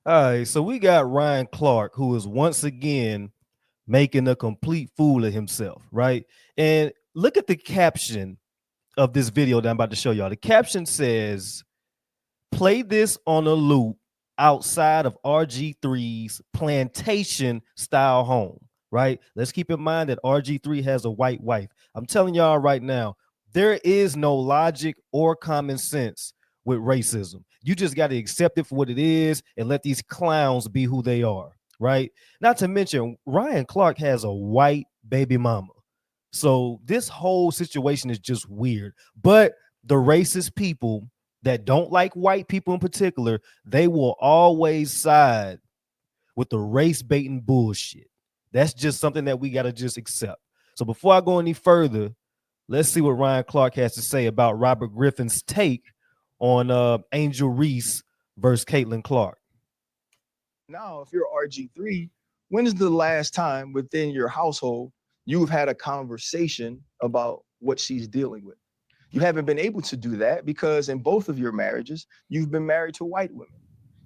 All right, so we got Ryan Clark, who is once again making a complete fool of himself, right? And look at the caption of this video that I'm about to show y'all. The caption says, play this on a loop outside of RG3's plantation style home, right? Let's keep in mind that RG3 has a white wife. I'm telling y'all right now, there is no logic or common sense with racism. You just got to accept it for what it is and let these clowns be who they are, right? Not to mention, Ryan Clark has a white baby mama. So this whole situation is just weird. But the racist people that don't like white people in particular, they will always side with the race baiting bullshit. That's just something that we got to just accept. So before I go any further, let's see what Ryan Clark has to say about Robert Griffin's take on Angel Reese versus Caitlin Clark. Now, if you're RG3, when is the last time within your household you've had a conversation about what she's dealing with? You haven't been able to do that because in both of your marriages, you've been married to white women.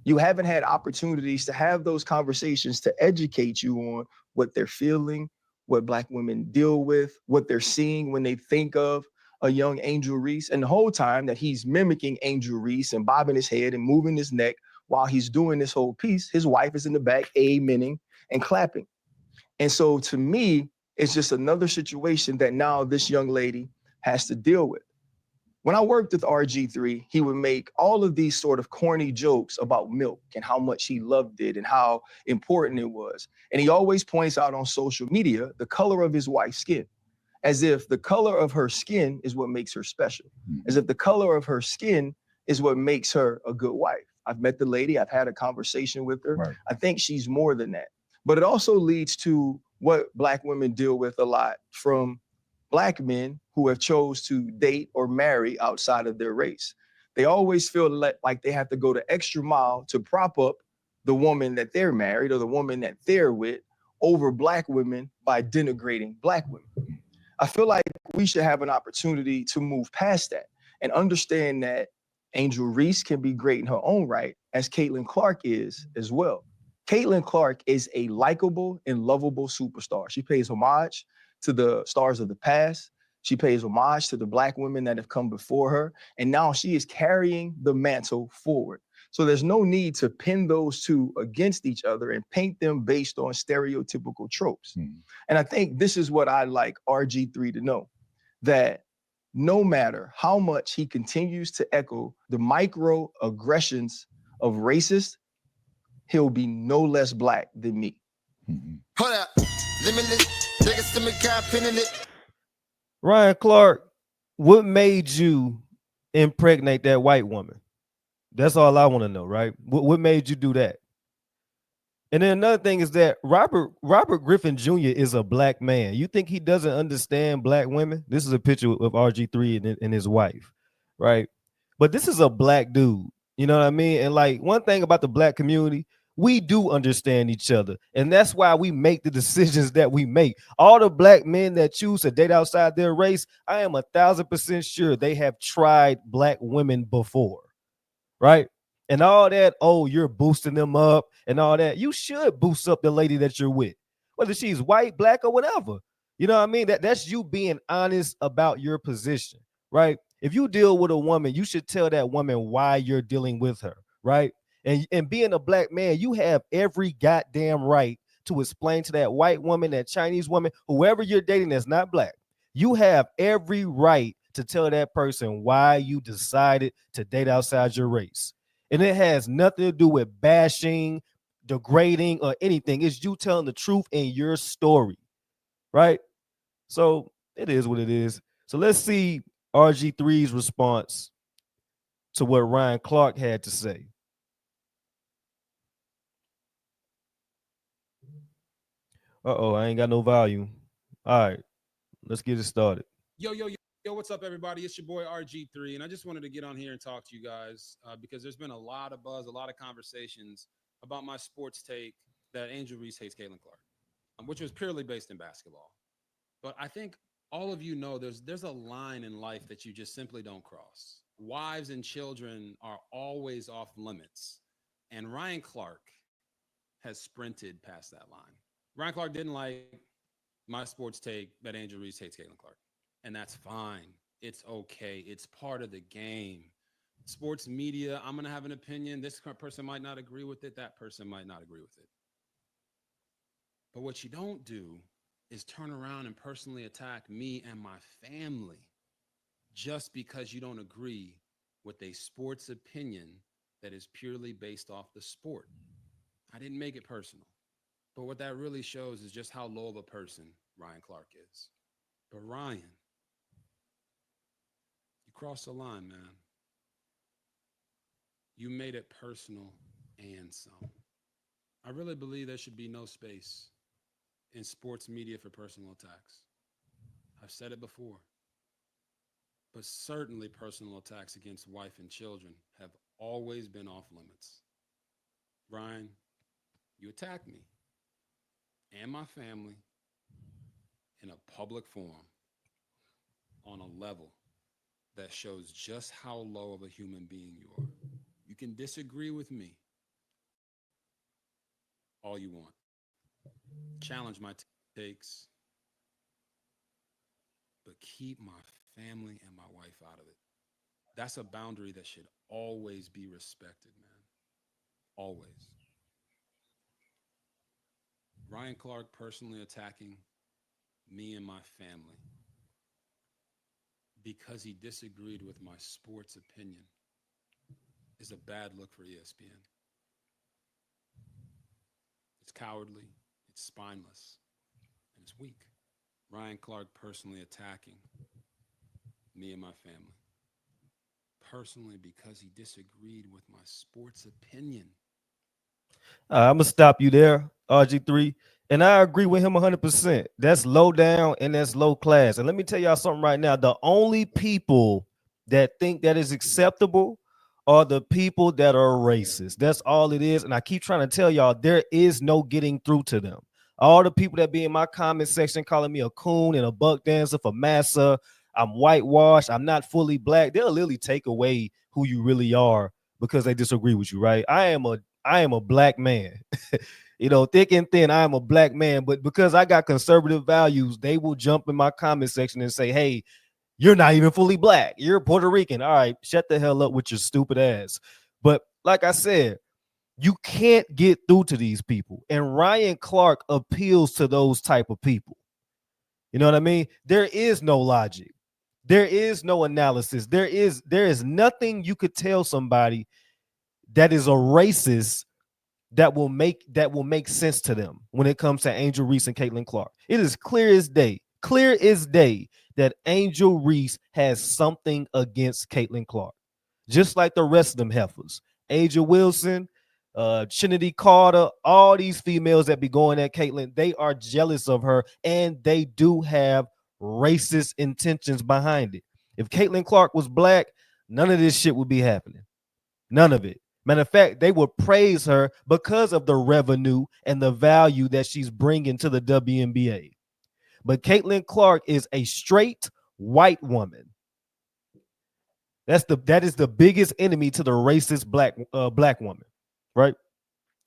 You haven't had opportunities to have those conversations to educate you on what they're feeling, what Black women deal with, what they're seeing when they think of a young Angel Reese. And the whole time that he's mimicking Angel Reese and bobbing his head and moving his neck while he's doing this whole piece, his wife is in the back, amening and clapping. And so to me, it's just another situation that now this young lady has to deal with. When I worked with RG3, he would make all of these sort of corny jokes about milk and how much he loved it and how important it was. And he always points out on social media the color of his wife's skin, as if the color of her skin is what makes her special, as if the color of her skin is what makes her a good wife. I've met the lady, I've had a conversation with her. Right. I think she's more than that. But it also leads to what Black women deal with a lot from Black men who have chose to date or marry outside of their race. They always feel like they have to go the extra mile to prop up the woman that they're married or the woman that they're with over Black women by denigrating Black women. I feel like we should have an opportunity to move past that and understand that Angel Reese can be great in her own right, as Caitlin Clark is as well. Caitlin Clark is a likable and lovable superstar. She pays homage to the stars of the past. She pays homage to the Black women that have come before her. And now she is carrying the mantle forward. So there's no need to pin those two against each other and paint them based on stereotypical tropes. And I think this is what I like RG3 to know, that no matter how much he continues to echo the microaggressions of racist, he'll be no less Black than me. Hold up. Limitless. Niggas to me cap pinning it. Ryan Clark, what made you impregnate that white woman? That's all I want to know, right? What made you do that? And then another thing is that Robert Griffin Jr. is a Black man. You think he doesn't understand Black women? This is a picture of RG3 and his wife, right? But this is a Black dude. You know what I mean? And like one thing about the Black community, we do understand each other. And that's why we make the decisions that we make. All the Black men that choose to date outside their race, I am 1,000% sure they have tried Black women before, right? And all that, oh, you're boosting them up and all that. You should boost up the lady that you're with, whether she's white, Black, or whatever. You know what I mean? That's you being honest about your position, right? If you deal with a woman, you should tell that woman why you're dealing with her, right? And being a Black man, you have every goddamn right to explain to that white woman, that Chinese woman, whoever you're dating that's not Black, you have every right to tell that person why you decided to date outside your race. And it has nothing to do with bashing, degrading, or anything. It's you telling the truth in your story, right? So it is what it is. So let's see RG3's response to what Ryan Clark had to say. Uh-oh, I ain't got no volume. All right, let's get it started. Yo, what's up, everybody? It's your boy RG3, and I just wanted to get on here and talk to you guys because there's been a lot of buzz, a lot of conversations about my sports take that Angel Reese hates Caitlin Clark, which was purely based in basketball. But I think all of you know there's a line in life that you just simply don't cross. Wives and children are always off limits, And Ryan Clark has sprinted past that line. Ryan Clark didn't like my sports take that Angel Reese hates Caitlin Clark. And that's fine. It's okay. It's part of the game. Sports media, I'm going to have an opinion. This person might not agree with it. That person might not agree with it. But what you don't do is turn around and personally attack me and my family just because you don't agree with a sports opinion that is purely based off the sport. I didn't make it personal. But what that really shows is just how low of a person Ryan Clark is. But Ryan, you crossed the line, man. You made it personal and some. I really believe there should be no space in sports media for personal attacks. I've said it before. But certainly personal attacks against wife and children have always been off limits. Ryan, you attacked me and my family in a public forum on a level that shows just how low of a human being you are. You can disagree with me all you want. Challenge my takes, but keep my family and my wife out of it. That's a boundary that should always be respected, man. Always. Ryan Clark personally attacking me and my family because he disagreed with my sports opinion is a bad look for ESPN. It's cowardly, it's spineless, and it's weak. Ryan Clark personally attacking me and my family. Personally because he disagreed with my sports opinion. I'm gonna stop you there, RG3, and I agree with him 100%. That's low down and that's low class. And let me tell y'all something right now: the only people that think that is acceptable are the people that are racist. That's all it is. And I keep trying to tell y'all there is no getting through to them. All the people that be in my comment section calling me a coon and a buck dancer for massa, I'm whitewashed, I'm not fully black. They'll literally take away who you really are because they disagree with you, right? I am a black man. Thick and thin, I am a black man. But because I got conservative values, they will jump in my comment section and say, hey, you're not even fully black. You're Puerto Rican. All right, shut the hell up with your stupid ass. But like I said, you can't get through to these people. And Ryan Clark appeals to those type of people. You know what I mean? There is no logic. There is no analysis. There is nothing you could tell somebody that is a racist that will make sense to them when it comes to Angel Reese and Caitlin Clark. It is clear as day that Angel Reese has something against Caitlin Clark, just like the rest of them heifers. Aja Wilson, Trinity Carter, all these females that be going at Caitlin, they are jealous of her, and they do have racist intentions behind it. If Caitlin Clark was black, none of this shit would be happening. None of it. Matter of fact, they would praise her because of the revenue and the value that she's bringing to the WNBA. But Caitlin Clark is a straight white woman. That is the biggest enemy to the racist black woman, right?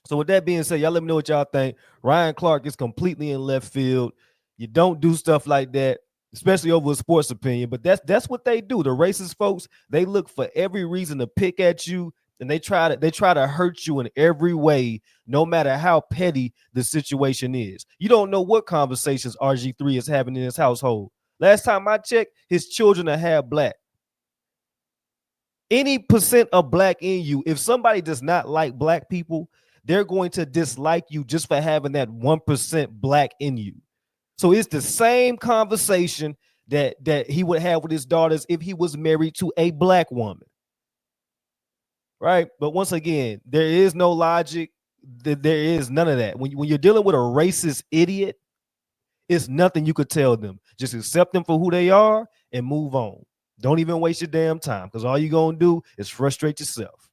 So with that being said, y'all let me know what y'all think. Ryan Clark is completely in left field. You don't do stuff like that, especially over a sports opinion. But that's what they do. The racist folks, they look for every reason to pick at you, and they try to hurt you in every way, no matter how petty the situation is. You don't know what conversations RG3 is having in his household. Last time I checked, his children are half black. Any percent of black in you, if somebody does not like black people, they're going to dislike you just for having that 1% black in you. So it's the same conversation that he would have with his daughters if he was married to a black woman. Right? But once again, there is no logic. There is none of that. When you're dealing with a racist idiot, it's nothing you could tell them. Just accept them for who they are and move on. Don't even waste your damn time, because all you're going to do is frustrate yourself.